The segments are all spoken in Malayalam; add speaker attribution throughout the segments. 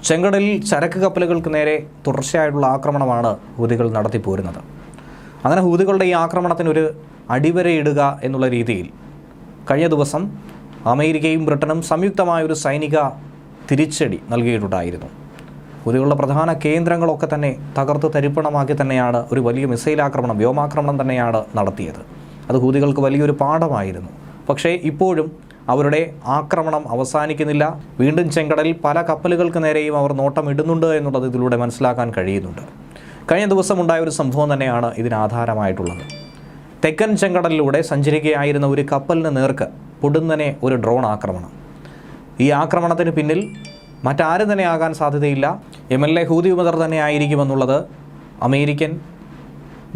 Speaker 1: ചെങ്കടലിൽ ചരക്ക് കപ്പലുകൾക്ക് നേരെ തുടർച്ചയായിട്ടുള്ള ആക്രമണമാണ് ഹൂതികൾ നടത്തിപ്പോരുന്നത്. അങ്ങനെ ഹൂതികളുടെ ഈ ആക്രമണത്തിനൊരു അടിവരയിടുക എന്നുള്ള രീതിയിൽ കഴിഞ്ഞ ദിവസം അമേരിക്കയും ബ്രിട്ടനും സംയുക്തമായൊരു സൈനിക തിരിച്ചടി നൽകിയിട്ടുണ്ടായിരുന്നു. ഹൂതികളുടെ പ്രധാന കേന്ദ്രങ്ങളൊക്കെ തന്നെ തകർത്ത് തരിപ്പണമാക്കി തന്നെയാണ് ഒരു വലിയ മിസൈൽ ആക്രമണം, വ്യോമാക്രമണം തന്നെയാണ് നടത്തിയത്. അത് ഹൂതികൾക്ക് വലിയൊരു പാഠമായിരുന്നു. പക്ഷേ ഇപ്പോഴും അവരുടെ ആക്രമണം അവസാനിക്കുന്നില്ല. വീണ്ടും ചെങ്കടലിൽ പല കപ്പലുകൾക്ക് നേരെയും അവർ നോട്ടമിടുന്നുണ്ട് എന്നുള്ളത് ഇതിലൂടെ മനസ്സിലാക്കാൻ കഴിയുന്നുണ്ട്. കഴിഞ്ഞ ദിവസം ഉണ്ടായ ഒരു സംഭവം തന്നെയാണ് ഇതിനാധാരമായിട്ടുള്ളത്. തെക്കൻ ചെങ്കടലിലൂടെ സഞ്ചരിക്കുകയായിരുന്ന ഒരു കപ്പലിന് നേർക്ക് പൊടുന്നനെ ഒരു ഡ്രോൺ ആക്രമണം. ഈ ആക്രമണത്തിന് പിന്നിൽ മറ്റാരും തന്നെ ആകാൻ സാധ്യതയില്ല. യമനിലെ ഹൂതി വിമതർ തന്നെ ആയിരിക്കുമെന്നുള്ളത് അമേരിക്കൻ,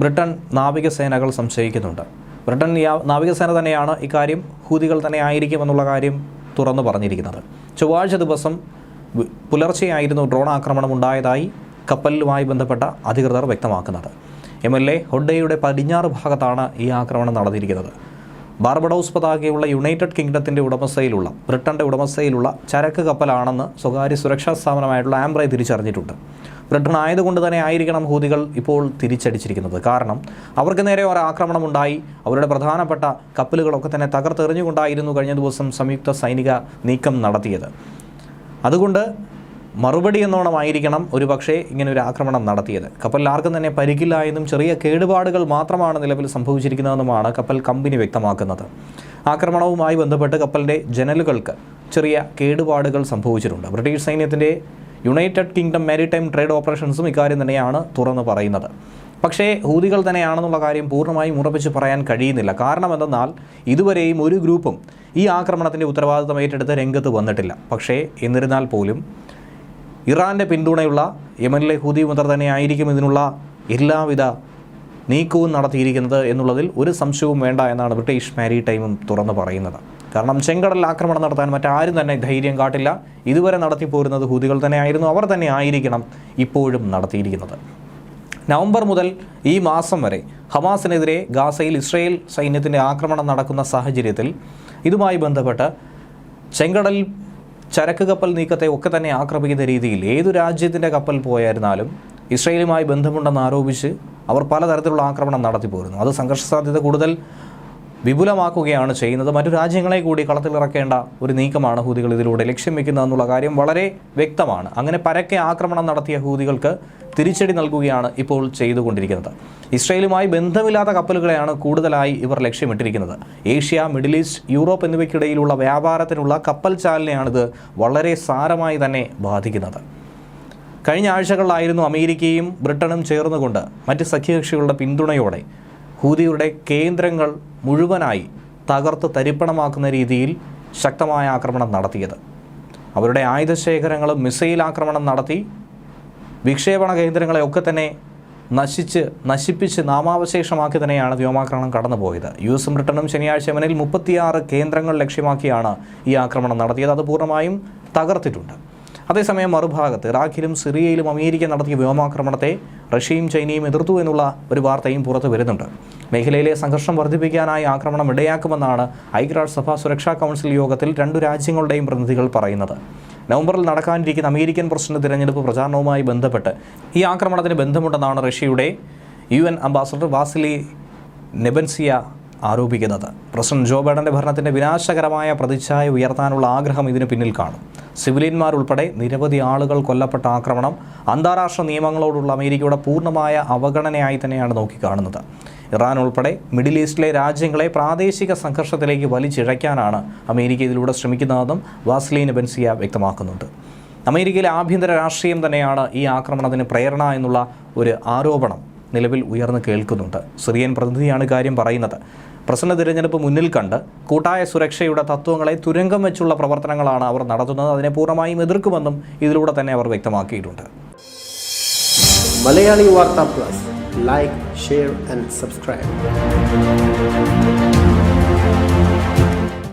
Speaker 1: ബ്രിട്ടൻ നാവികസേനകൾ സംശയിക്കുന്നുണ്ട്. ബ്രിട്ടൻ നാവികസേന തന്നെയാണ് ഇക്കാര്യം ഹൂതികൾ തന്നെ ആയിരിക്കുമെന്നുള്ള കാര്യം തുറന്നു പറഞ്ഞിരിക്കുന്നത്. ചൊവ്വാഴ്ച ദിവസം പുലർച്ചെയായിരുന്നു ഡ്രോൺ ആക്രമണം ഉണ്ടായതായി കപ്പലുമായി ബന്ധപ്പെട്ട അധികൃതർ വ്യക്തമാക്കുന്നത്. യമനിലെ ഹൊഡയുടെ പടിഞ്ഞാറ് ഭാഗത്താണ് ഈ ആക്രമണം നടന്നിരിക്കുന്നത്. ബാർബഡോസ് പതാകയുള്ള യുണൈറ്റഡ് കിങ്ഡത്തിൻ്റെ ഉടമസ്ഥയിലുള്ള, ബ്രിട്ടൻ്റെ ഉടമസ്ഥയിലുള്ള ചരക്ക് കപ്പലാണെന്ന് സ്വകാര്യ സുരക്ഷാ സ്ഥാപനമായിട്ടുള്ള ആംബ്രൈ തിരിച്ചറിഞ്ഞിട്ടുണ്ട്. ബ്രിട്ടൻ ആയതുകൊണ്ട് തന്നെ ആയിരിക്കണം ഹൂതികൾ ഇപ്പോൾ തിരിച്ചടിച്ചിരിക്കുന്നത്. കാരണം അവർക്ക് നേരെ ഒരു ആക്രമണം ഉണ്ടായി. അവരുടെ പ്രധാനപ്പെട്ട കപ്പലുകളൊക്കെ തന്നെ തകർത്തെറിഞ്ഞുകൊണ്ടായിരുന്നു കഴിഞ്ഞ ദിവസം സംയുക്ത സൈനിക നീക്കം നടത്തിയത്. അതുകൊണ്ട് മറുപടി എന്നോണമായിരിക്കണം ഒരു പക്ഷേ ഇങ്ങനെ ഒരു ആക്രമണം നടത്തിയത്. കപ്പലിൽ ആർക്കും തന്നെ പരിക്കില്ല എന്നും ചെറിയ കേടുപാടുകൾ മാത്രമാണ് നിലവിൽ സംഭവിച്ചിരിക്കുന്നതെന്നുമാണ് കപ്പൽ കമ്പനി വ്യക്തമാക്കുന്നത്. ആക്രമണവുമായി ബന്ധപ്പെട്ട് കപ്പലിൻ്റെ ജനലുകൾക്ക് ചെറിയ കേടുപാടുകൾ സംഭവിച്ചിട്ടുണ്ട്. ബ്രിട്ടീഷ് സൈന്യത്തിൻ്റെ യുണൈറ്റഡ് കിങ്ഡം മാരിടൈം ട്രേഡ് ഓപ്പറേഷൻസും ഇക്കാര്യം തന്നെയാണ് തുറന്നു പറയുന്നത്. പക്ഷേ ഹൂതികൾ തന്നെയാണെന്നുള്ള കാര്യം പൂർണ്ണമായും ഉറപ്പിച്ച് പറയാൻ കഴിയുന്നില്ല. കാരണം എന്തെന്നാൽ ഇതുവരെയും ഒരു ഗ്രൂപ്പും ഈ ആക്രമണത്തിൻ്റെ ഉത്തരവാദിത്തം ഏറ്റെടുത്ത് രംഗത്ത് വന്നിട്ടില്ല. പക്ഷേ എന്നിരുന്നാൽ പോലും ഇറാൻ്റെ പിന്തുണയുള്ള യമനിലെ ഹൂതി വിമതർ തന്നെയായിരിക്കും ഇതിനുള്ള എല്ലാവിധ നീക്കവും നടത്തിയിരിക്കുന്നത് എന്നുള്ളതിൽ ഒരു സംശയവും വേണ്ട എന്നാണ് ബ്രിട്ടീഷ് മാരിടൈമും തുറന്നു പറയുന്നത്. കാരണം ചെങ്കടലിൽ ആക്രമണം നടത്താൻ മറ്റാരും തന്നെ ധൈര്യം കാട്ടില്ല. ഇതുവരെ നടത്തിപ്പോരുന്നത് ഹൂതികൾ തന്നെയായിരുന്നു. അവർ തന്നെ ആയിരിക്കണം ഇപ്പോഴും നടത്തിയിരിക്കുന്നത്. നവംബർ മുതൽ ഈ മാസം വരെ ഹമാസിനെതിരെ ഗാസയിൽ ഇസ്രയേൽ സൈന്യത്തിൻ്റെ ആക്രമണം നടക്കുന്ന സാഹചര്യത്തിൽ ഇതുമായി ബന്ധപ്പെട്ട് ചെങ്കടലിൽ ചരക്ക് കപ്പൽ നീക്കത്തെ ഒക്കെ തന്നെ ആക്രമിക്കുന്ന രീതിയിൽ ഏതു രാജ്യത്തിൻ്റെ കപ്പൽ പോയായിരുന്നാലും ഇസ്രയേലുമായി ബന്ധമുണ്ടെന്ന് ആരോപിച്ച് അവർ പലതരത്തിലുള്ള ആക്രമണം നടത്തിപ്പോരുന്നു. അത് സംഘർഷ സാധ്യത കൂടുതൽ വിപുലമാക്കുകയാണ് ചെയ്യുന്നത്. മറ്റു രാജ്യങ്ങളെ കൂടി കളത്തിലിറക്കേണ്ട ഒരു നീക്കമാണ് ഹൂതികൾ ഇതിലൂടെ ലക്ഷ്യം വെക്കുന്നതെന്നുള്ള കാര്യം വളരെ വ്യക്തമാണ്. അങ്ങനെ പരക്കെ ആക്രമണം നടത്തിയ ഹൂതികൾക്ക് തിരിച്ചടി നൽകുകയാണ് ഇപ്പോൾ ചെയ്തുകൊണ്ടിരിക്കുന്നത്. ഇസ്രയേലുമായി ബന്ധമില്ലാത്ത കപ്പലുകളെയാണ് കൂടുതലായി ഇവർ ലക്ഷ്യമിട്ടിരിക്കുന്നത്. ഏഷ്യ, മിഡിൽ ഈസ്റ്റ്, യൂറോപ്പ് എന്നിവയ്ക്കിടയിലുള്ള വ്യാപാരത്തിനുള്ള കപ്പൽ ചാലിനെയാണിത് വളരെ സാരമായി തന്നെ ബാധിക്കുന്നത്. കഴിഞ്ഞ ആഴ്ചകളിലായിരുന്നു അമേരിക്കയും ബ്രിട്ടനും ചേർന്നുകൊണ്ട് മറ്റ് സഖ്യകക്ഷികളുടെ പിന്തുണയോടെ ഹൂതിയുടെ കേന്ദ്രങ്ങൾ മുഴുവനായി തകർത്ത് തരിപ്പണമാക്കുന്ന രീതിയിൽ ശക്തമായ ആക്രമണം നടത്തിയത്. അവരുടെ ആയുധശേഖരങ്ങളും മിസൈൽ ആക്രമണം നടത്തി വിക്ഷേപണ കേന്ദ്രങ്ങളെയൊക്കെ തന്നെ നശിപ്പിച്ച് നാമാവശേഷമാക്കി തന്നെയാണ് വ്യോമാക്രമണം കടന്നുപോയത്. യുഎസും ബ്രിട്ടനും ശനിയാഴ്ച യമനിൽ 36 കേന്ദ്രങ്ങൾ ലക്ഷ്യമാക്കിയാണ് ഈ ആക്രമണം നടത്തിയത്. അത് പൂർണ്ണമായും തകർത്തിട്ടുണ്ട്. അതേസമയം മറുഭാഗത്ത് ഇറാഖിലും സിറിയയിലും അമേരിക്ക നടത്തിയ വ്യോമാക്രമണത്തെ റഷ്യയും ചൈനയും എതിർത്തു എന്നുള്ള ഒരു വാർത്തയും പുറത്തു വരുന്നുണ്ട്. മേഖലയിലെ സംഘർഷം വർദ്ധിപ്പിക്കാനായി ആക്രമണം ഇടയാക്കുമെന്നാണ് ഐക്യരാഷ്ട്രസഭാ സുരക്ഷാ കൗൺസിൽ യോഗത്തിൽ 2 രാജ്യങ്ങളുടെയും പ്രതിനിധികൾ പറയുന്നത്. നവംബറിൽ നടക്കാനിരിക്കുന്ന അമേരിക്കൻ പ്രസിഡന്റ് തിരഞ്ഞെടുപ്പ് പ്രചാരണവുമായി ബന്ധപ്പെട്ട് ഈ ആക്രമണത്തിന് ബന്ധമുണ്ടെന്നാണ് റഷ്യയുടെ UN അംബാസഡർ വാസിലി നെബൻസിയ ആരോപിക്കുന്നത്. പ്രസിഡന്റ് ജോ ബൈഡന്റെ ഭരണത്തിൻ്റെ വിനാശകരമായ പ്രതിച്ഛായ ഉയർത്താനുള്ള ആഗ്രഹം ഇതിന് പിന്നിൽ കാണും. സിവിലിയന്മാരുൾപ്പെടെ നിരവധി ആളുകൾ കൊല്ലപ്പെട്ട ആക്രമണം അന്താരാഷ്ട്ര നിയമങ്ങളോടുള്ള അമേരിക്കയുടെ പൂർണ്ണമായ അവഗണനയായി തന്നെയാണ് നോക്കിക്കാണുന്നത്. ഇറാൻ ഉൾപ്പെടെ മിഡിൽ ഈസ്റ്റിലെ രാജ്യങ്ങളെ പ്രാദേശിക സംഘർഷത്തിലേക്ക് വലിച്ചിഴയ്ക്കാനാണ് അമേരിക്ക ഇതിലൂടെ ശ്രമിക്കുന്നതെന്നും വാസിലി നെബൻസിയ വ്യക്തമാക്കുന്നുണ്ട്. അമേരിക്കയിലെ ആഭ്യന്തര രാഷ്ട്രീയം തന്നെയാണ് ഈ ആക്രമണത്തിന് പ്രേരണ എന്നുള്ള ഒരു ആരോപണം നിലവിൽ ഉയർന്നു കേൾക്കുന്നുണ്ട്. സിറിയൻ പ്രതിനിധിയാണ് കാര്യം പറയുന്നത്. പ്രസിഡന്റ് തിരഞ്ഞെടുപ്പ് മുന്നിൽ കണ്ട് കൂട്ടായ സുരക്ഷയുടെ തത്വങ്ങളെ തുരങ്കം വെച്ചുള്ള പ്രവർത്തനങ്ങളാണ് അവർ നടത്തുന്നത്. അതിനെ പൂർണ്ണമായും എതിർക്കുമെന്നും ഇതിലൂടെ തന്നെ അവർ വ്യക്തമാക്കിയിട്ടുണ്ട്.
Speaker 2: മലയാളി വാർത്താ plus, like, share and subscribe.